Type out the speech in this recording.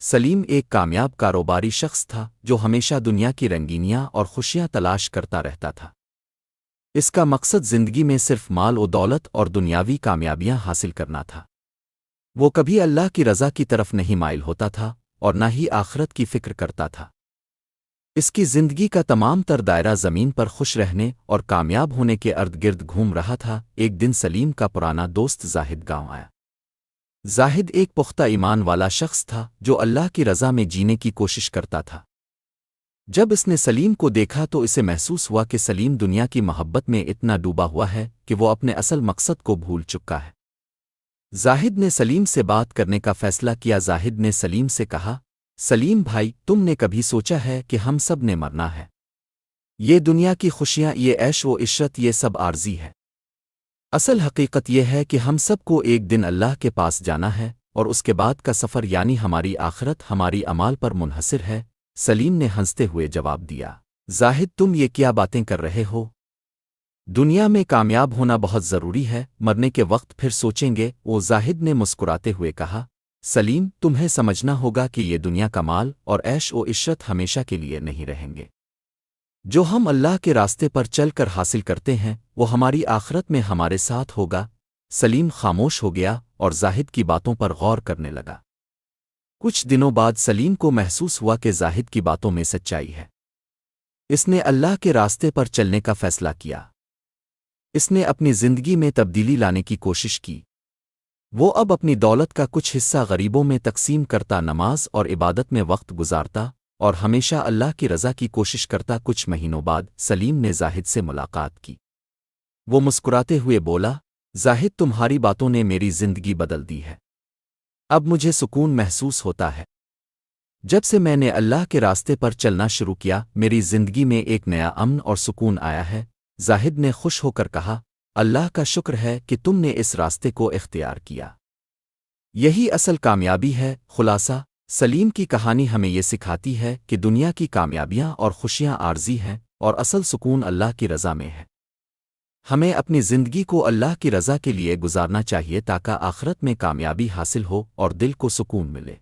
سلیم ایک کامیاب کاروباری شخص تھا جو ہمیشہ دنیا کی رنگینیاں اور خوشیاں تلاش کرتا رہتا تھا۔ اس کا مقصد زندگی میں صرف مال و دولت اور دنیاوی کامیابیاں حاصل کرنا تھا۔ وہ کبھی اللہ کی رضا کی طرف نہیں مائل ہوتا تھا اور نہ ہی آخرت کی فکر کرتا تھا۔ اس کی زندگی کا تمام تر دائرہ زمین پر خوش رہنے اور کامیاب ہونے کے ارد گرد گھوم رہا تھا۔ ایک دن سلیم کا پرانا دوست زاہد گاؤں آیا۔ زاہد ایک پختہ ایمان والا شخص تھا جو اللہ کی رضا میں جینے کی کوشش کرتا تھا۔ جب اس نے سلیم کو دیکھا تو اسے محسوس ہوا کہ سلیم دنیا کی محبت میں اتنا ڈوبا ہوا ہے کہ وہ اپنے اصل مقصد کو بھول چکا ہے۔ زاہد نے سلیم سے بات کرنے کا فیصلہ کیا۔ زاہد نے سلیم سے کہا، سلیم بھائی، تم نے کبھی سوچا ہے کہ ہم سب نے مرنا ہے؟ یہ دنیا کی خوشیاں، یہ عیش و عشرت، یہ سب عارضی ہے۔ اصل حقیقت یہ ہے کہ ہم سب کو ایک دن اللہ کے پاس جانا ہے، اور اس کے بعد کا سفر یعنی ہماری آخرت ہماری اعمال پر منحصر ہے۔ سلیم نے ہنستے ہوئے جواب دیا، زاہد تم یہ کیا باتیں کر رہے ہو؟ دنیا میں کامیاب ہونا بہت ضروری ہے، مرنے کے وقت پھر سوچیں گے۔ وہ زاہد نے مسکراتے ہوئے کہا، سلیم تمہیں سمجھنا ہوگا کہ یہ دنیا کا مال اور عیش و عشرت ہمیشہ کے لیے نہیں رہیں گے۔ جو ہم اللہ کے راستے پر چل کر حاصل کرتے ہیں وہ ہماری آخرت میں ہمارے ساتھ ہوگا۔ سلیم خاموش ہو گیا اور زاہد کی باتوں پر غور کرنے لگا۔ کچھ دنوں بعد سلیم کو محسوس ہوا کہ زاہد کی باتوں میں سچائی ہے۔ اس نے اللہ کے راستے پر چلنے کا فیصلہ کیا۔ اس نے اپنی زندگی میں تبدیلی لانے کی کوشش کی۔ وہ اب اپنی دولت کا کچھ حصہ غریبوں میں تقسیم کرتا، نماز اور عبادت میں وقت گزارتا اور ہمیشہ اللہ کی رضا کی کوشش کرتا۔ کچھ مہینوں بعد سلیم نے زاہد سے ملاقات کی۔ وہ مسکراتے ہوئے بولا، زاہد تمہاری باتوں نے میری زندگی بدل دی ہے۔ اب مجھے سکون محسوس ہوتا ہے۔ جب سے میں نے اللہ کے راستے پر چلنا شروع کیا میری زندگی میں ایک نیا امن اور سکون آیا ہے۔ زاہد نے خوش ہو کر کہا، اللہ کا شکر ہے کہ تم نے اس راستے کو اختیار کیا۔ یہی اصل کامیابی ہے۔ خلاصہ، سلیم کی کہانی ہمیں یہ سکھاتی ہے کہ دنیا کی کامیابیاں اور خوشیاں عارضی ہیں اور اصل سکون اللہ کی رضا میں ہے۔ ہمیں اپنی زندگی کو اللہ کی رضا کے لیے گزارنا چاہیے تاکہ آخرت میں کامیابی حاصل ہو اور دل کو سکون ملے۔